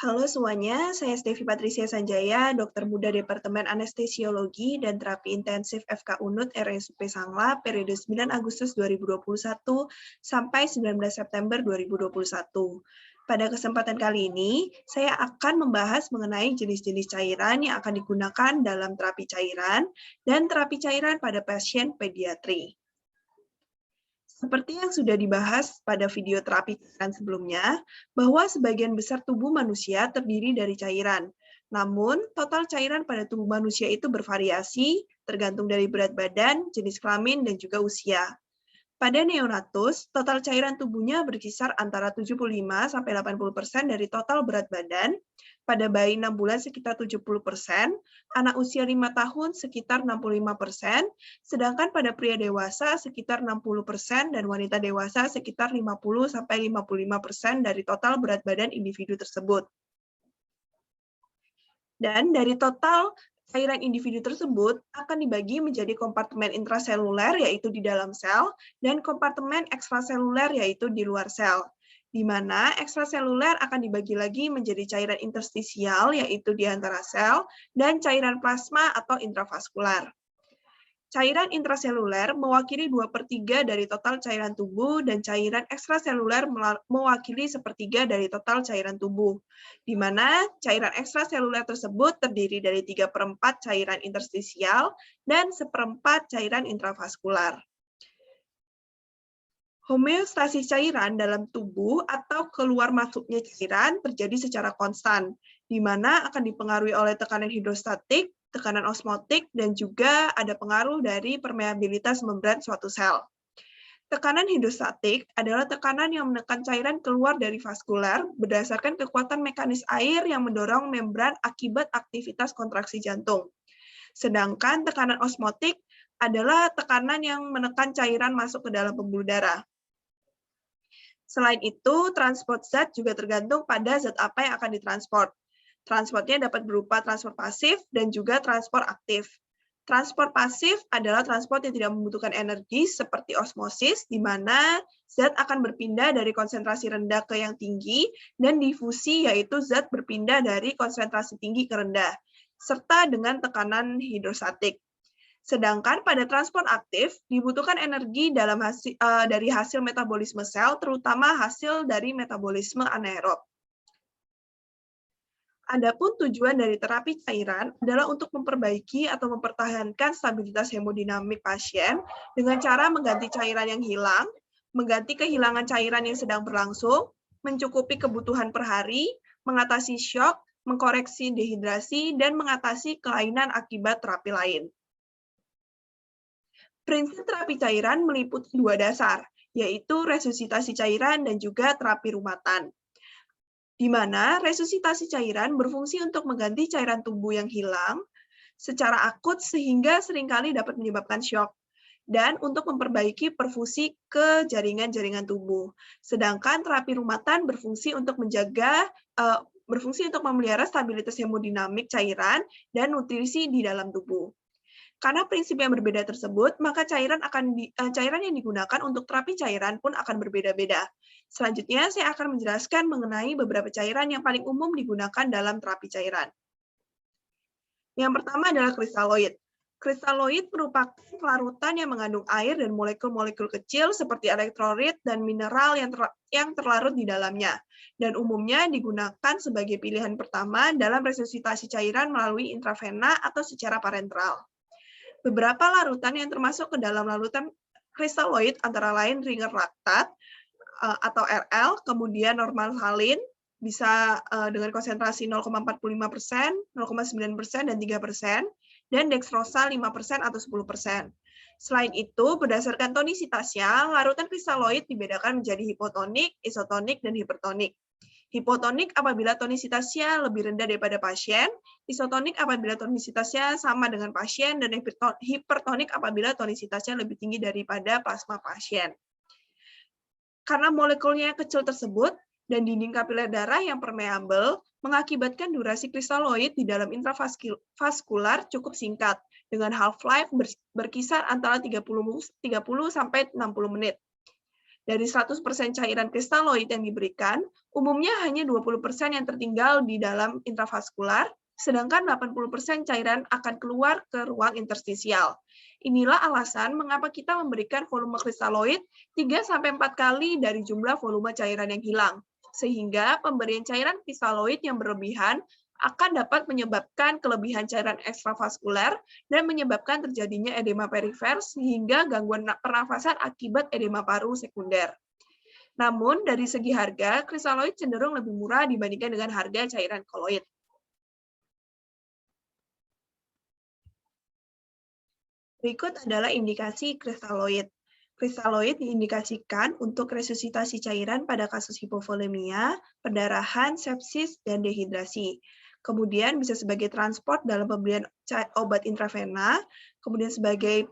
Halo semuanya, saya Stevi Patricia Sanjaya, dokter muda Departemen Anestesiologi dan Terapi Intensif FK Unut RSUP Sangla periode 9 Agustus 2021 sampai 19 September 2021. Pada kesempatan kali ini, saya akan membahas mengenai jenis-jenis cairan yang akan digunakan dalam terapi cairan dan terapi cairan pada pasien pediatri. Seperti yang sudah dibahas pada video terapi cairan sebelumnya, bahwa sebagian besar tubuh manusia terdiri dari cairan. Namun, total cairan pada tubuh manusia itu bervariasi, tergantung dari berat badan, jenis kelamin, dan juga usia. Pada neonatus, total cairan tubuhnya berkisar antara 75-80% dari total berat badan, pada bayi 6 bulan sekitar 70%, anak usia 5 tahun sekitar 65%, sedangkan pada pria dewasa sekitar 60% dan wanita dewasa sekitar 50-55% dari total berat badan individu tersebut. Dan dari total cairan individu tersebut akan dibagi menjadi kompartemen intraseluler, yaitu di dalam sel, dan kompartemen ekstraseluler, yaitu di luar sel. Di mana ekstraseluler akan dibagi lagi menjadi cairan interstisial, yaitu di antara sel, dan cairan plasma atau intravaskular. Cairan intraseluler mewakili 2/3 dari total cairan tubuh dan cairan ekstraseluler mewakili 1/3 dari total cairan tubuh, di mana cairan ekstraseluler tersebut terdiri dari 3/4 cairan interstisial dan 1/4 cairan intravaskular. Homeostasis cairan dalam tubuh atau keluar masuknya cairan terjadi secara konstan, di mana akan dipengaruhi oleh tekanan hidrostatik, tekanan osmotik, dan juga ada pengaruh dari permeabilitas membran suatu sel. Tekanan hidrostatik adalah tekanan yang menekan cairan keluar dari vaskular berdasarkan kekuatan mekanis air yang mendorong membran akibat aktivitas kontraksi jantung. Sedangkan tekanan osmotik adalah tekanan yang menekan cairan masuk ke dalam pembuluh darah. Selain itu, transport zat juga tergantung pada zat apa yang akan ditransport. Transportnya dapat berupa transport pasif dan juga transport aktif. Transport pasif adalah transport yang tidak membutuhkan energi seperti osmosis, di mana zat akan berpindah dari konsentrasi rendah ke yang tinggi, dan difusi yaitu zat berpindah dari konsentrasi tinggi ke rendah, serta dengan tekanan hidrostatik. Sedangkan pada transport aktif dibutuhkan energi dari hasil metabolisme sel, terutama hasil dari metabolisme anaerob. Adapun tujuan dari terapi cairan adalah untuk memperbaiki atau mempertahankan stabilitas hemodinamik pasien dengan cara mengganti cairan yang hilang, mengganti kehilangan cairan yang sedang berlangsung, mencukupi kebutuhan per hari, mengatasi syok, mengkoreksi dehidrasi, dan mengatasi kelainan akibat terapi lain. Prinsip terapi cairan meliputi 2 dasar, yaitu resusitasi cairan dan juga terapi rumatan. Di mana resusitasi cairan berfungsi untuk mengganti cairan tubuh yang hilang secara akut sehingga seringkali dapat menyebabkan syok, dan untuk memperbaiki perfusi ke jaringan-jaringan tubuh. Sedangkan terapi rumatan berfungsi untuk memelihara stabilitas hemodinamik cairan dan nutrisi di dalam tubuh. Karena prinsip yang berbeda tersebut, maka cairan yang digunakan untuk terapi cairan pun akan berbeda-beda. Selanjutnya, saya akan menjelaskan mengenai beberapa cairan yang paling umum digunakan dalam terapi cairan. Yang pertama adalah kristaloid. Kristaloid merupakan larutan yang mengandung air dan molekul-molekul kecil seperti elektrolit dan mineral yang terlarut di dalamnya, dan umumnya digunakan sebagai pilihan pertama dalam resusitasi cairan melalui intravena atau secara parenteral. Beberapa larutan yang termasuk ke dalam larutan kristaloid antara lain ringer laktat atau RL, kemudian normal salin, bisa dengan konsentrasi 0,45%, 0,9%, dan 3%, dan dextrosa 5% atau 10%. Selain itu, berdasarkan tonisitasnya, larutan kristaloid dibedakan menjadi hipotonik, isotonik, dan hipertonik. Hipotonik apabila tonisitasnya lebih rendah daripada pasien, isotonik apabila tonisitasnya sama dengan pasien, dan hipertonik apabila tonisitasnya lebih tinggi daripada plasma pasien. Karena molekulnya yang kecil tersebut dan dinding kapiler darah yang permeabel mengakibatkan durasi kristaloid di dalam intravaskular cukup singkat, dengan half-life berkisar antara 30 sampai 60 menit. Dari 100% cairan kristaloid yang diberikan, umumnya hanya 20% yang tertinggal di dalam intravaskular, sedangkan 80% cairan akan keluar ke ruang interstisial. Inilah alasan mengapa kita memberikan volume kristaloid 3-4 kali dari jumlah volume cairan yang hilang, sehingga pemberian cairan kristaloid yang berlebihan akan dapat menyebabkan kelebihan cairan ekstravaskuler dan menyebabkan terjadinya edema perifer sehingga gangguan pernafasan akibat edema paru sekunder. Namun, dari segi harga, kristaloid cenderung lebih murah dibandingkan dengan harga cairan koloid. Berikut adalah indikasi kristaloid. Kristaloid diindikasikan untuk resusitasi cairan pada kasus hipovolemia, perdarahan, sepsis, dan dehidrasi. Kemudian bisa sebagai transport dalam pemberian obat intravena, kemudian sebagai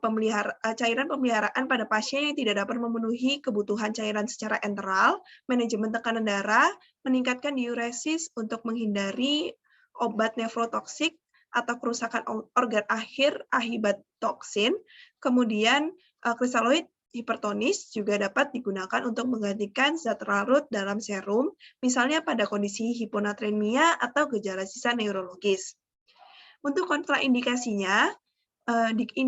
cairan pemeliharaan pada pasien yang tidak dapat memenuhi kebutuhan cairan secara enteral, manajemen tekanan darah, meningkatkan diuresis untuk menghindari obat nefrotoksik atau kerusakan organ akhir akibat toksin. Kemudian kristaloid hipertonis juga dapat digunakan untuk menggantikan zat larut dalam serum, misalnya pada kondisi hiponatremia atau gejala sisa neurologis. Untuk kontraindikasinya,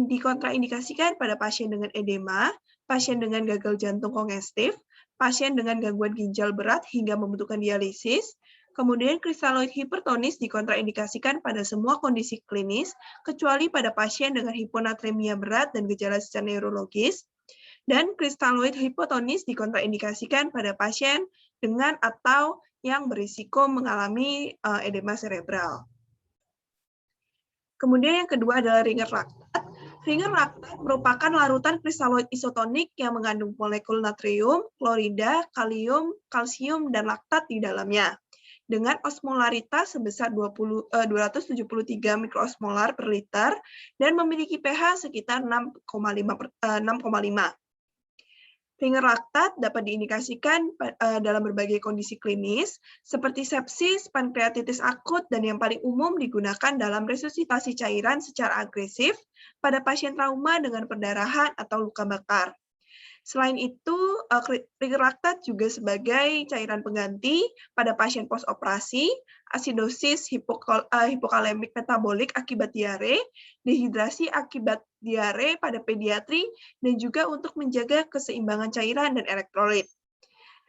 dikontraindikasikan pada pasien dengan edema, pasien dengan gagal jantung kongestif, pasien dengan gangguan ginjal berat hingga membutuhkan dialisis. Kemudian kristaloid hipertonis dikontraindikasikan pada semua kondisi klinis, kecuali pada pasien dengan hiponatremia berat dan gejala sisa neurologis. Dan kristaloid hipotonis dikontraindikasikan pada pasien dengan atau yang berisiko mengalami edema cerebral. Kemudian yang kedua adalah ringer laktat. Ringer laktat merupakan larutan kristaloid isotonik yang mengandung molekul natrium, klorida, kalium, kalsium, dan laktat di dalamnya. Dengan osmolaritas sebesar 273 mikroosmolar per liter dan memiliki pH sekitar 6,5. Ringer laktat dapat diindikasikan dalam berbagai kondisi klinis, seperti sepsis, pankreatitis akut, dan yang paling umum digunakan dalam resusitasi cairan secara agresif pada pasien trauma dengan perdarahan atau luka bakar. Selain itu, ringer laktat juga sebagai cairan pengganti pada pasien postoperasi, asidosis hipokalemik metabolik akibat diare, dehidrasi akibat diare pada pediatri, dan juga untuk menjaga keseimbangan cairan dan elektrolit.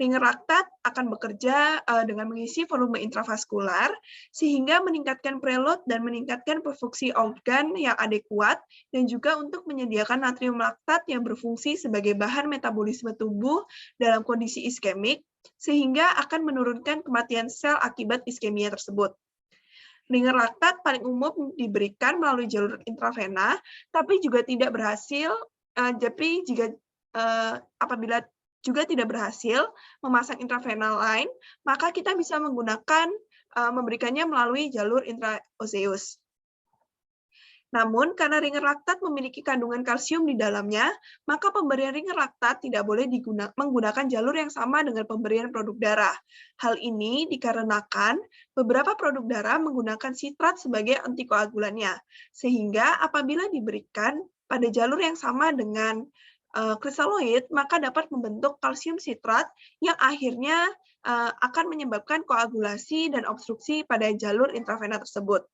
Ringer laktat akan bekerja dengan mengisi volume intravaskular, sehingga meningkatkan preload dan meningkatkan perfusi organ yang adekuat, dan juga untuk menyediakan natrium laktat yang berfungsi sebagai bahan metabolisme tubuh dalam kondisi iskemik, sehingga akan menurunkan kematian sel akibat iskemia tersebut. Ringer laktat paling umum diberikan melalui jalur intravena, tapi juga tidak berhasil, apabila juga tidak berhasil memasang intravena lain, maka kita bisa menggunakan memberikannya melalui jalur intraoseus. Namun, karena ringer laktat memiliki kandungan kalsium di dalamnya, maka pemberian ringer laktat tidak boleh menggunakan jalur yang sama dengan pemberian produk darah. Hal ini dikarenakan beberapa produk darah menggunakan sitrat sebagai antikoagulannya, sehingga apabila diberikan pada jalur yang sama dengan kristaloid, maka dapat membentuk kalsium sitrat yang akhirnya akan menyebabkan koagulasi dan obstruksi pada jalur intravena tersebut.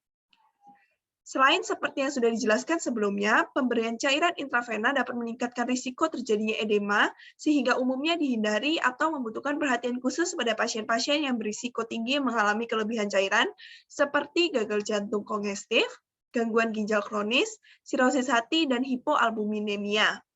Selain seperti yang sudah dijelaskan sebelumnya, pemberian cairan intravena dapat meningkatkan risiko terjadinya edema, sehingga umumnya dihindari atau membutuhkan perhatian khusus pada pasien-pasien yang berisiko tinggi mengalami kelebihan cairan, seperti gagal jantung kongestif, gangguan ginjal kronis, sirosis hati, dan hipoalbuminemia.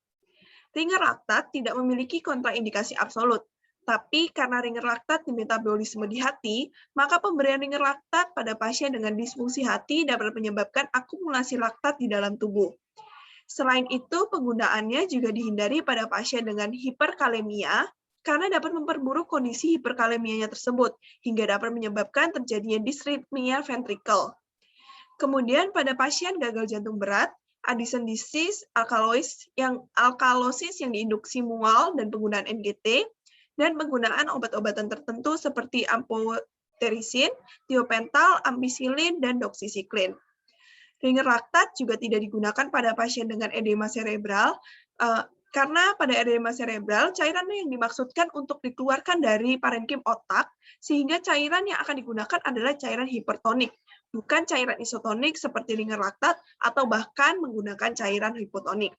Ringer laktat tidak memiliki kontraindikasi absolut, tapi karena ringer laktat di metabolisme di hati, maka pemberian ringer laktat pada pasien dengan disfungsi hati dapat menyebabkan akumulasi laktat di dalam tubuh. Selain itu, penggunaannya juga dihindari pada pasien dengan hiperkalemia, karena dapat memperburuk kondisi hiperkalemianya tersebut, hingga dapat menyebabkan terjadinya disritmia ventricle. Kemudian pada pasien gagal jantung berat, Addison disease, alkalosis yang diinduksi mual dan penggunaan NGT, dan penggunaan obat-obatan tertentu seperti amphoterisin, tiopental, ampicillin, dan doxycycline. Ringer laktat juga tidak digunakan pada pasien dengan edema cerebral, Karena pada edema cerebral, cairan yang dimaksudkan untuk dikeluarkan dari parenkim otak, sehingga cairan yang akan digunakan adalah cairan hipertonik, bukan cairan isotonik seperti ringer laktat atau bahkan menggunakan cairan hipotonik.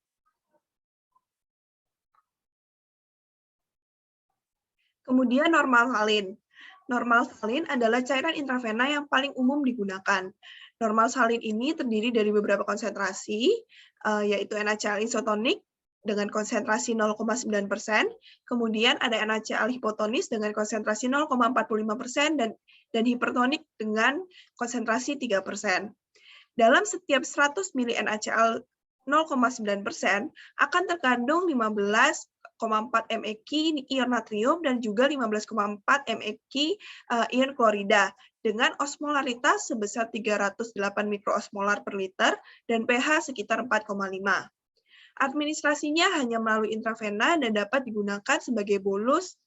Kemudian normal salin. Normal salin adalah cairan intravena yang paling umum digunakan. Normal salin ini terdiri dari beberapa konsentrasi, yaitu NaCl isotonik dengan konsentrasi 0,9%, kemudian ada NaCl hipotonis dengan konsentrasi 0,45% dan hipertonik dengan konsentrasi 3%. Dalam setiap 100 mili NaCl 0,9% akan terkandung 15,4 mEq ion natrium dan juga 15,4 mEq ion klorida dengan osmolaritas sebesar 308 mikroosmolar per liter dan pH sekitar 4,5. Administrasinya hanya melalui intravena dan dapat digunakan sebagai bolus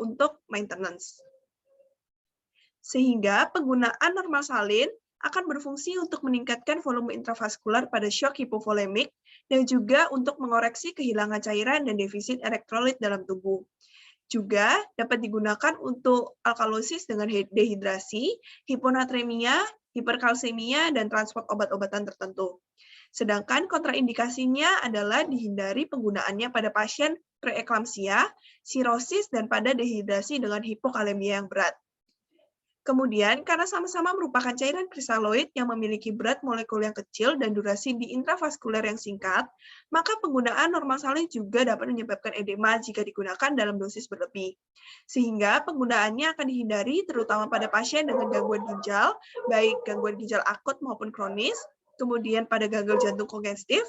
untuk maintenance. Sehingga penggunaan normal salin akan berfungsi untuk meningkatkan volume intravaskular pada shock hipovolemik dan juga untuk mengoreksi kehilangan cairan dan defisit elektrolit dalam tubuh. Juga dapat digunakan untuk alkalosis dengan dehidrasi, hiponatremia, hiperkalsemia, dan transport obat-obatan tertentu. Sedangkan kontraindikasinya adalah dihindari penggunaannya pada pasien preeklamsia, sirosis, dan pada dehidrasi dengan hipokalemia yang berat. Kemudian, karena sama-sama merupakan cairan kristaloid yang memiliki berat molekul yang kecil dan durasi di intravaskuler yang singkat, maka penggunaan normal salin juga dapat menyebabkan edema jika digunakan dalam dosis berlebih. Sehingga penggunaannya akan dihindari terutama pada pasien dengan gangguan ginjal, baik gangguan ginjal akut maupun kronis, kemudian pada gagal jantung kongestif,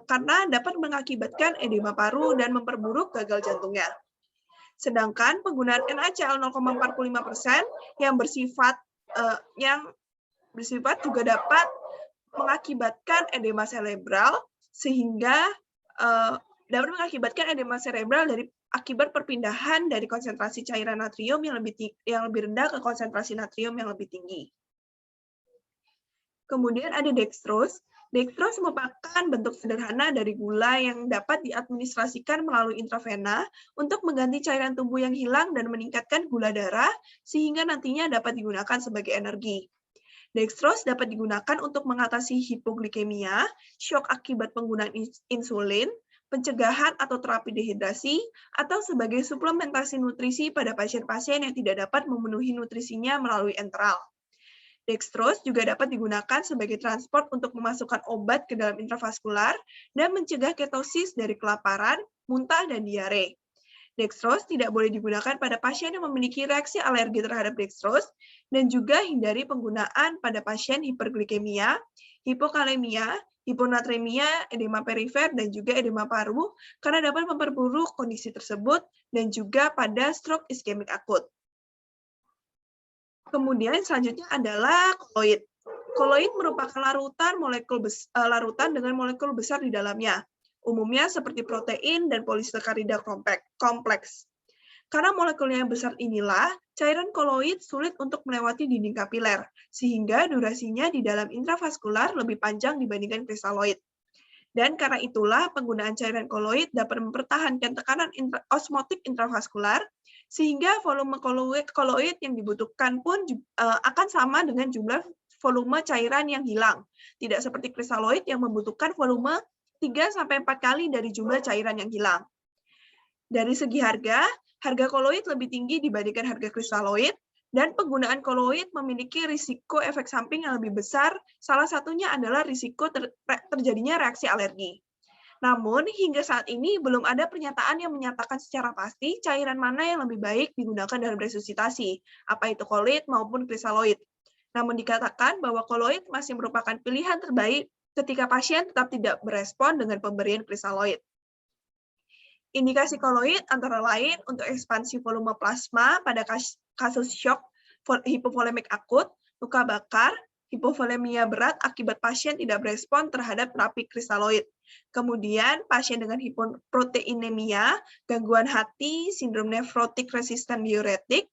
karena dapat mengakibatkan edema paru dan memperburuk gagal jantungnya. Sedangkan penggunaan NaCl 0,45% yang bersifat juga dapat mengakibatkan edema cerebral sehingga dapat mengakibatkan edema cerebral dari akibat perpindahan dari konsentrasi cairan natrium yang lebih rendah ke konsentrasi natrium yang lebih tinggi. Kemudian ada dextrose. Dextrose merupakan bentuk sederhana dari gula yang dapat diadministrasikan melalui intravena untuk mengganti cairan tubuh yang hilang dan meningkatkan gula darah sehingga nantinya dapat digunakan sebagai energi. Dextrose dapat digunakan untuk mengatasi hipoglikemia, shock akibat penggunaan insulin, pencegahan atau terapi dehidrasi, atau sebagai suplementasi nutrisi pada pasien-pasien yang tidak dapat memenuhi nutrisinya melalui enteral. Dextrose juga dapat digunakan sebagai transport untuk memasukkan obat ke dalam intravaskular dan mencegah ketosis dari kelaparan, muntah, dan diare. Dextrose tidak boleh digunakan pada pasien yang memiliki reaksi alergi terhadap dextrose dan juga hindari penggunaan pada pasien hiperglikemia, hipokalemia, hiponatremia, edema perifer, dan juga edema paru karena dapat memperburuk kondisi tersebut dan juga pada stroke iskemik akut. Kemudian selanjutnya adalah koloid. Koloid merupakan larutan dengan molekul besar di dalamnya, umumnya seperti protein dan polisakarida kompleks. Karena molekulnya yang besar inilah, cairan koloid sulit untuk melewati dinding kapiler, sehingga durasinya di dalam intravaskular lebih panjang dibandingkan kristaloid. Dan karena itulah penggunaan cairan koloid dapat mempertahankan tekanan osmotik intravaskular, sehingga volume koloid yang dibutuhkan pun akan sama dengan jumlah volume cairan yang hilang. Tidak seperti kristaloid yang membutuhkan volume 3-4 kali dari jumlah cairan yang hilang. Dari segi harga koloid lebih tinggi dibandingkan harga kristaloid, dan penggunaan koloid memiliki risiko efek samping yang lebih besar, salah satunya adalah risiko terjadinya reaksi alergi. Namun, hingga saat ini belum ada pernyataan yang menyatakan secara pasti cairan mana yang lebih baik digunakan dalam resusitasi, apa itu koloid maupun kristaloid. Namun dikatakan bahwa koloid masih merupakan pilihan terbaik ketika pasien tetap tidak berespon dengan pemberian kristaloid. Indikasi koloid antara lain untuk ekspansi volume plasma pada kasus shock hipovolemik akut, luka bakar, hipovolemia berat akibat pasien tidak berespon terhadap terapi kristaloid. Kemudian pasien dengan hipoproteinemia, gangguan hati, sindrom nefrotik resistan diuretik,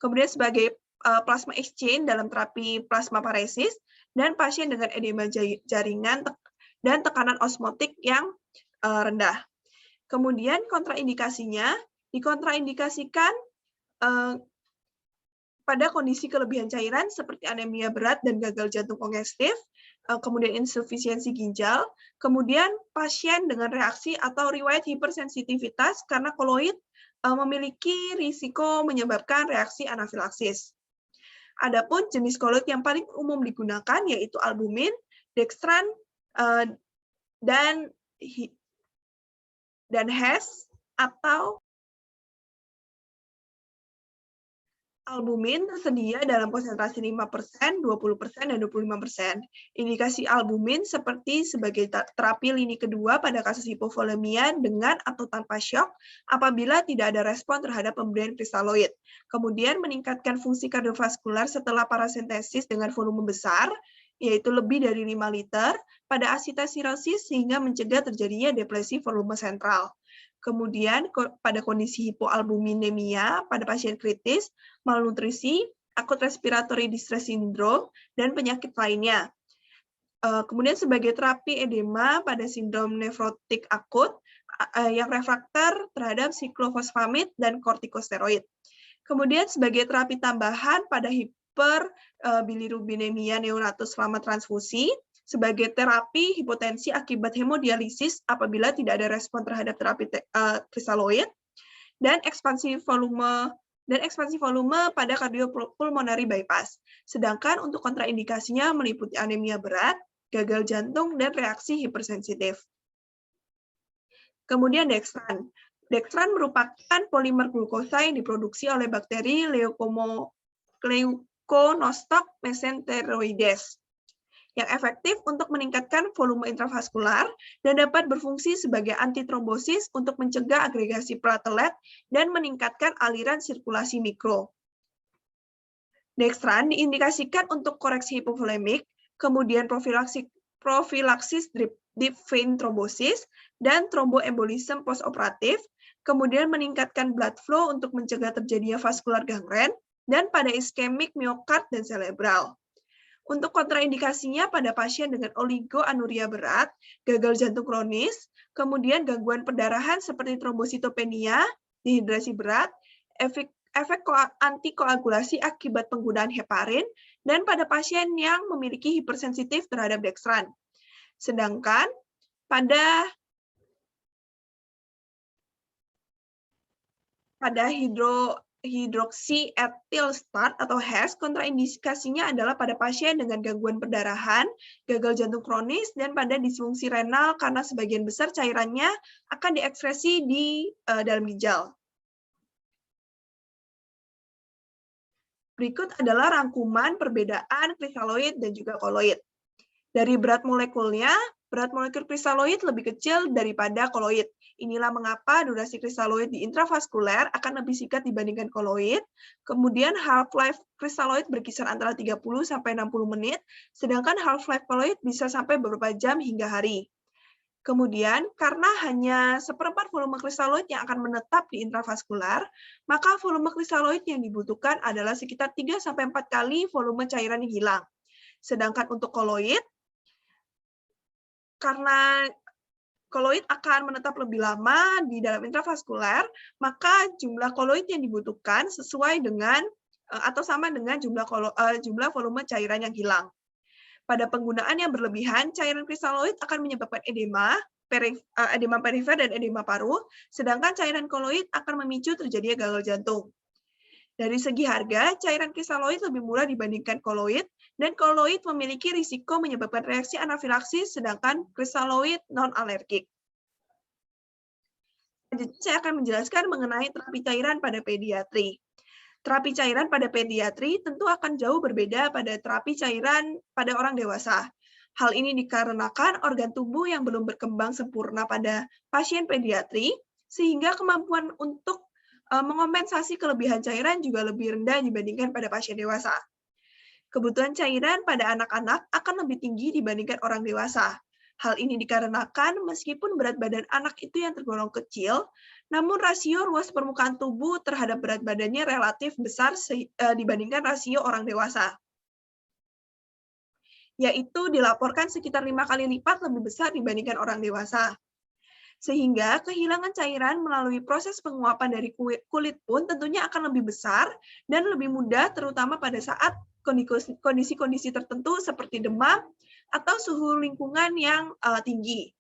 kemudian sebagai plasma exchange dalam terapi plasmaparesis, dan pasien dengan edema jaringan dan tekanan osmotik yang rendah. Kemudian kontraindikasinya dikontraindikasikan pada kondisi kelebihan cairan seperti anemia berat dan gagal jantung kongestif, kemudian insufisiensi ginjal, kemudian pasien dengan reaksi atau riwayat hipersensitivitas karena koloid memiliki risiko menyebabkan reaksi anafilaksis. Adapun jenis koloid yang paling umum digunakan yaitu albumin, dextran, dan HES atau albumin tersedia dalam konsentrasi 5%, 20%, dan 25%. Indikasi albumin sebagai terapi lini kedua pada kasus hipovolemia dengan atau tanpa syok apabila tidak ada respon terhadap pemberian kristaloid. Kemudian meningkatkan fungsi kardiovaskular setelah parasentesis dengan volume besar, yaitu lebih dari 5 liter, pada asitasirosis sehingga mencegah terjadinya depresi volume sentral. Kemudian pada kondisi hipoalbuminemia pada pasien kritis, malnutrisi, akut respiratory distress syndrome, dan penyakit lainnya. Kemudian sebagai terapi edema pada sindrom nefrotik akut yang refraktor terhadap siklofosfamid dan kortikosteroid. Kemudian sebagai terapi tambahan pada hiperbilirubinemia neonatus selama transfusi, sebagai terapi hipotensi akibat hemodialisis apabila tidak ada respon terhadap terapi kristaloid, dan ekspansi volume pada kardiopulmonary bypass. Sedangkan untuk kontraindikasinya meliputi anemia berat, gagal jantung, dan reaksi hipersensitif. Kemudian dextran. Dextran merupakan polimer glukosa yang diproduksi oleh bakteri Leuconostoc mesenteroides yang efektif untuk meningkatkan volume intravaskular dan dapat berfungsi sebagai antitrombosis untuk mencegah agregasi platelet dan meningkatkan aliran sirkulasi mikro. Dextran diindikasikan untuk koreksi hipovolemik, kemudian profilaksis deep vein thrombosis, dan tromboembolisme postoperatif, kemudian meningkatkan blood flow untuk mencegah terjadinya vaskular gangren, dan pada iskemik miokard dan cerebral. Untuk kontraindikasinya pada pasien dengan oligoanuria berat, gagal jantung kronis, kemudian gangguan perdarahan seperti trombositopenia, dehidrasi berat, efek antikoagulasi akibat penggunaan heparin, dan pada pasien yang memiliki hipersensitif terhadap dextran. Sedangkan pada hidroksietil start atau HES, kontraindikasinya adalah pada pasien dengan gangguan perdarahan, gagal jantung kronis, dan pada disfungsi renal karena sebagian besar cairannya akan diekspresi di dalam ginjal. Berikut adalah rangkuman perbedaan kristaloid dan juga koloid. Dari berat molekulnya, berat molekul kristaloid lebih kecil daripada koloid. Inilah mengapa durasi kristaloid di intravaskuler akan lebih singkat dibandingkan koloid. Kemudian half-life kristaloid berkisar antara 30 sampai 60 menit, sedangkan half-life koloid bisa sampai beberapa jam hingga hari. Kemudian, karena hanya seperempat volume kristaloid yang akan menetap di intravaskular, maka volume kristaloid yang dibutuhkan adalah sekitar 3 sampai 4 kali volume cairan yang hilang. Sedangkan untuk koloid, karena koloid akan menetap lebih lama di dalam intravaskular, maka jumlah koloid yang dibutuhkan sesuai dengan atau sama dengan jumlah volume cairan yang hilang. Pada penggunaan yang berlebihan, cairan kristaloid akan menyebabkan edema perifer dan edema paru, sedangkan cairan koloid akan memicu terjadinya gagal jantung. Dari segi harga, cairan kristaloid lebih murah dibandingkan koloid, dan koloid memiliki risiko menyebabkan reaksi anafilaksis, sedangkan kristaloid non-alergik. Selanjutnya saya akan menjelaskan mengenai terapi cairan pada pediatri. Terapi cairan pada pediatri tentu akan jauh berbeda pada terapi cairan pada orang dewasa. Hal ini dikarenakan organ tubuh yang belum berkembang sempurna pada pasien pediatri, sehingga kemampuan untuk mengompensasi kelebihan cairan juga lebih rendah dibandingkan pada pasien dewasa. Kebutuhan cairan pada anak-anak akan lebih tinggi dibandingkan orang dewasa. Hal ini dikarenakan meskipun berat badan anak itu yang tergolong kecil, namun rasio luas permukaan tubuh terhadap berat badannya relatif besar dibandingkan rasio orang dewasa, yaitu dilaporkan sekitar 5 kali lipat lebih besar dibandingkan orang dewasa. Sehingga kehilangan cairan melalui proses penguapan dari kulit pun tentunya akan lebih besar dan lebih mudah, terutama pada saat kondisi-kondisi tertentu seperti demam atau suhu lingkungan yang tinggi.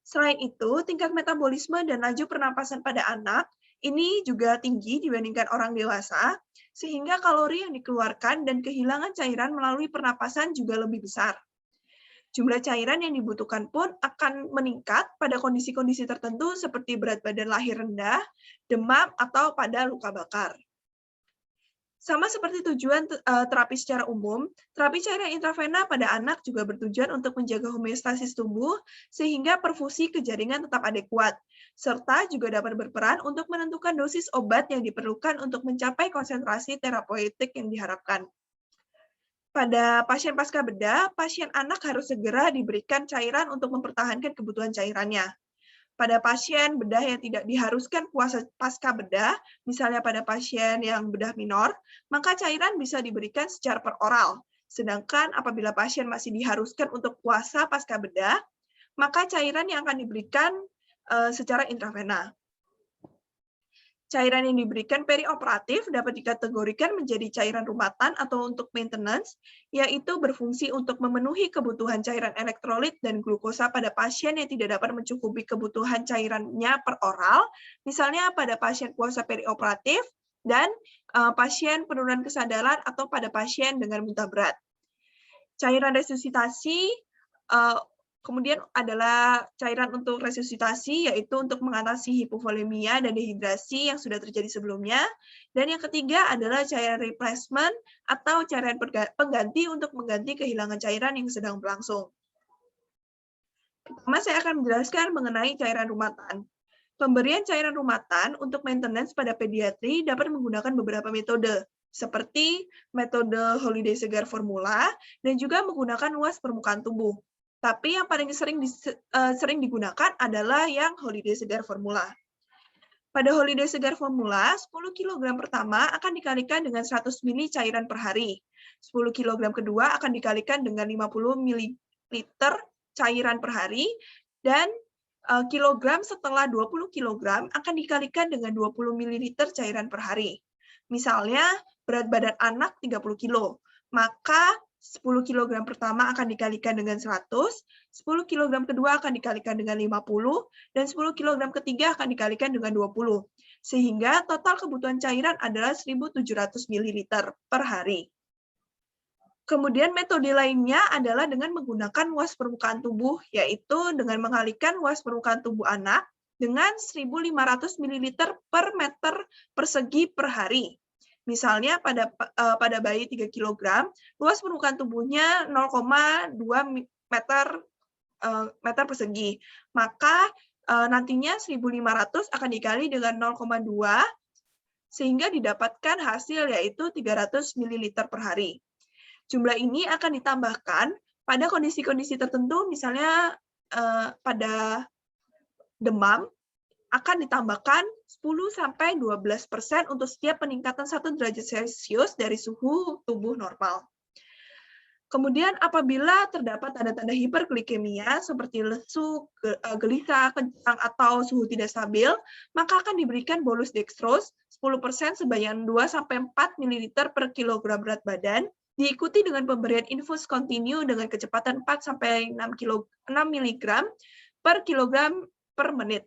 Selain itu, tingkat metabolisme dan laju pernapasan pada anak ini juga tinggi dibandingkan orang dewasa, sehingga kalori yang dikeluarkan dan kehilangan cairan melalui pernapasan juga lebih besar. Jumlah cairan yang dibutuhkan pun akan meningkat pada kondisi-kondisi tertentu seperti berat badan lahir rendah, demam, atau pada luka bakar. Sama seperti tujuan terapi secara umum, terapi cairan intravena pada anak juga bertujuan untuk menjaga homeostasis tubuh sehingga perfusi ke jaringan tetap adekuat, serta juga dapat berperan untuk menentukan dosis obat yang diperlukan untuk mencapai konsentrasi terapeutik yang diharapkan. Pada pasien pasca bedah, pasien anak harus segera diberikan cairan untuk mempertahankan kebutuhan cairannya. Pada pasien bedah yang tidak diharuskan puasa pasca bedah, misalnya pada pasien yang bedah minor, maka cairan bisa diberikan secara peroral. Sedangkan apabila pasien masih diharuskan untuk puasa pasca bedah, maka cairan yang akan diberikan secara intravena. Cairan yang diberikan perioperatif dapat dikategorikan menjadi cairan rumatan atau untuk maintenance, yaitu berfungsi untuk memenuhi kebutuhan cairan elektrolit dan glukosa pada pasien yang tidak dapat mencukupi kebutuhan cairannya per oral, misalnya pada pasien puasa perioperatif dan pasien penurunan kesadaran atau pada pasien dengan muntah berat. Cairan resusitasi kemudian adalah cairan untuk resusitasi, yaitu untuk mengatasi hipovolemia dan dehidrasi yang sudah terjadi sebelumnya. Dan yang ketiga adalah cairan replacement atau cairan pengganti untuk mengganti kehilangan cairan yang sedang berlangsung. Pertama, saya akan menjelaskan mengenai cairan rumatan. Pemberian cairan rumatan untuk maintenance pada pediatri dapat menggunakan beberapa metode, seperti metode Holiday Segar Formula dan juga menggunakan luas permukaan tubuh. Tapi yang paling sering digunakan adalah yang Holiday Segar Formula. Pada Holiday Segar Formula, 10 kg pertama akan dikalikan dengan 100 ml cairan per hari. 10 kg kedua akan dikalikan dengan 50 ml cairan per hari, dan kilogram setelah 20 kg akan dikalikan dengan 20 ml cairan per hari. Misalnya, berat badan anak 30 kg, maka 10 kg pertama akan dikalikan dengan 100, 10 kg kedua akan dikalikan dengan 50, dan 10 kg ketiga akan dikalikan dengan 20. Sehingga total kebutuhan cairan adalah 1.700 ml per hari. Kemudian metode lainnya adalah dengan menggunakan luas permukaan tubuh, yaitu dengan mengalikan luas permukaan tubuh anak dengan 1.500 ml per meter persegi per hari. Misalnya pada bayi 3 kg, luas permukaan tubuhnya 0,2 meter persegi. Maka nantinya 1.500 akan dikali dengan 0,2 sehingga didapatkan hasil yaitu 300 ml per hari. Jumlah ini akan ditambahkan pada kondisi-kondisi tertentu, misalnya pada demam, akan ditambahkan 10-12% untuk setiap peningkatan 1 derajat Celcius dari suhu tubuh normal. Kemudian apabila terdapat tanda-tanda hiperglikemia seperti lesu, gelisah, kencang, atau suhu tidak stabil, maka akan diberikan bolus dextrose 10% sebanyak 2-4 ml per kilogram berat badan, diikuti dengan pemberian infus kontinu dengan kecepatan 4-6 mg per kilogram per menit.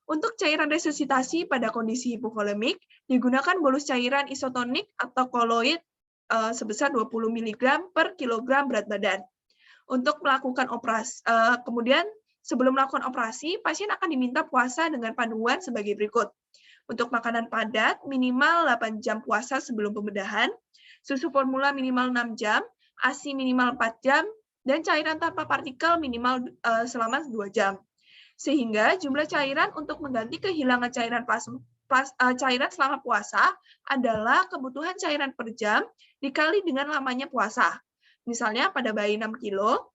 Untuk cairan resusitasi pada kondisi hipovolemik, digunakan bolus cairan isotonik atau koloid sebesar 20 mg per kilogram berat badan. Untuk melakukan operasi, kemudian sebelum melakukan operasi, pasien akan diminta puasa dengan panduan sebagai berikut. Untuk makanan padat, minimal 8 jam puasa sebelum pembedahan, susu formula minimal 6 jam, ASI minimal 4 jam, dan cairan tanpa partikel minimal selama 2 jam. Sehingga jumlah cairan untuk mengganti kehilangan cairan selama puasa adalah kebutuhan cairan per jam dikali dengan lamanya puasa. Misalnya pada bayi 6 kilo,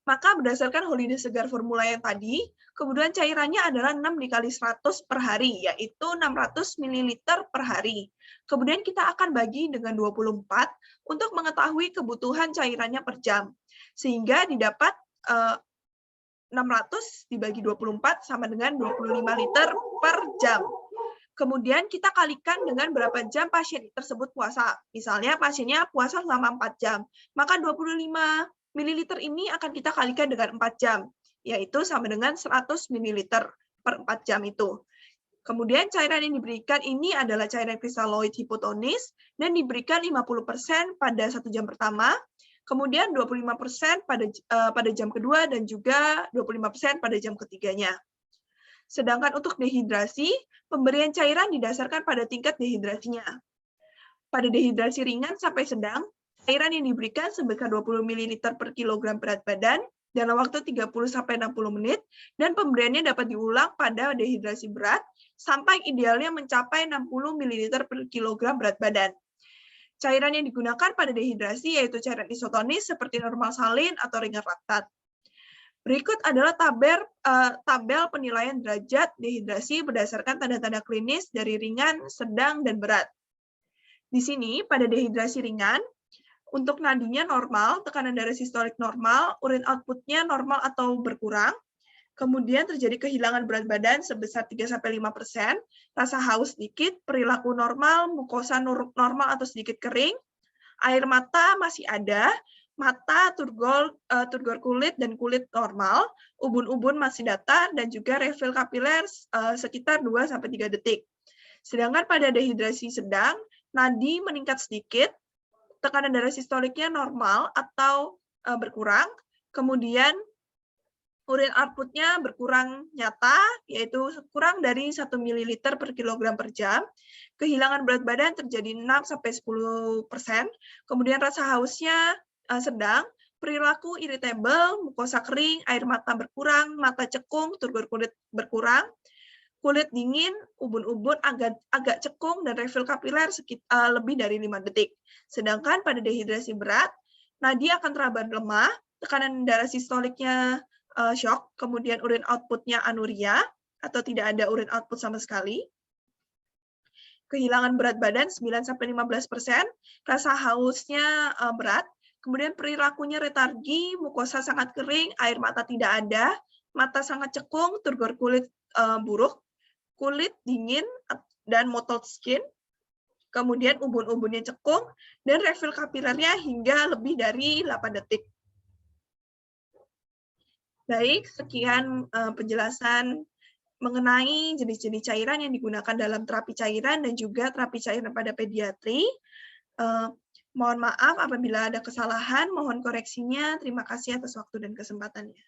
maka berdasarkan Holiday Segar Formula yang tadi, kebutuhan cairannya adalah 6 dikali 100 per hari, yaitu 600 ml per hari. Kemudian kita akan bagi dengan 24 untuk mengetahui kebutuhan cairannya per jam. Sehingga didapat 600 dibagi 24 sama dengan 25 liter per jam. Kemudian kita kalikan dengan berapa jam pasien tersebut puasa. Misalnya pasiennya puasa selama 4 jam, maka 25 ml ini akan kita kalikan dengan 4 jam, yaitu sama dengan 100 ml per 4 jam itu. Kemudian cairan yang diberikan ini adalah cairan kristaloid hipotonis dan diberikan 50% pada 1 jam pertama, kemudian 25% pada jam kedua dan juga 25% pada jam ketiganya. Sedangkan untuk dehidrasi, pemberian cairan didasarkan pada tingkat dehidrasinya. Pada dehidrasi ringan sampai sedang, cairan yang diberikan sebesar 20 ml per kilogram berat badan dalam waktu 30-60 menit, dan pemberiannya dapat diulang pada dehidrasi berat sampai idealnya mencapai 60 ml per kilogram berat badan. Cairan yang digunakan pada dehidrasi yaitu cairan isotonis seperti normal salin atau ringan laktat. Berikut adalah tabel penilaian derajat dehidrasi berdasarkan tanda-tanda klinis dari ringan, sedang, dan berat. Di sini, pada dehidrasi ringan, untuk nadinya normal, tekanan darah sistolik normal, urin output-nya normal atau berkurang, kemudian terjadi kehilangan berat badan sebesar 3-5%, rasa haus sedikit, perilaku normal, mukosa normal atau sedikit kering, air mata masih ada, mata, turgor kulit, dan kulit normal, ubun-ubun masih datar, dan juga refill kapiler sekitar 2-3 detik. Sedangkan pada dehidrasi sedang, nadi meningkat sedikit, tekanan darah sistoliknya normal atau berkurang, kemudian urin output-nya berkurang nyata, yaitu kurang dari 1 ml per kilogram per jam, kehilangan berat badan terjadi 6-10%, kemudian rasa hausnya sedang, perilaku irritable, mukosa kering, air mata berkurang, mata cekung, turgor kulit berkurang, kulit dingin, ubun-ubun agak cekung, dan refill kapiler lebih dari 5 detik. Sedangkan pada dehidrasi berat, nadi akan teraba lemah, tekanan darah sistoliknya shock, kemudian urin output-nya anuria, atau tidak ada urin output sama sekali, kehilangan berat badan 9-15%, rasa hausnya berat, kemudian perilakunya letargi, mukosa sangat kering, air mata tidak ada, mata sangat cekung, turgor kulit buruk, kulit dingin, dan mottled skin, kemudian ubun-ubunnya cekung, dan refill kapilernya hingga lebih dari 8 detik. Baik, sekian penjelasan mengenai jenis-jenis cairan yang digunakan dalam terapi cairan dan juga terapi cairan pada pediatri. Mohon maaf apabila ada kesalahan, mohon koreksinya. Terima kasih atas waktu dan kesempatannya.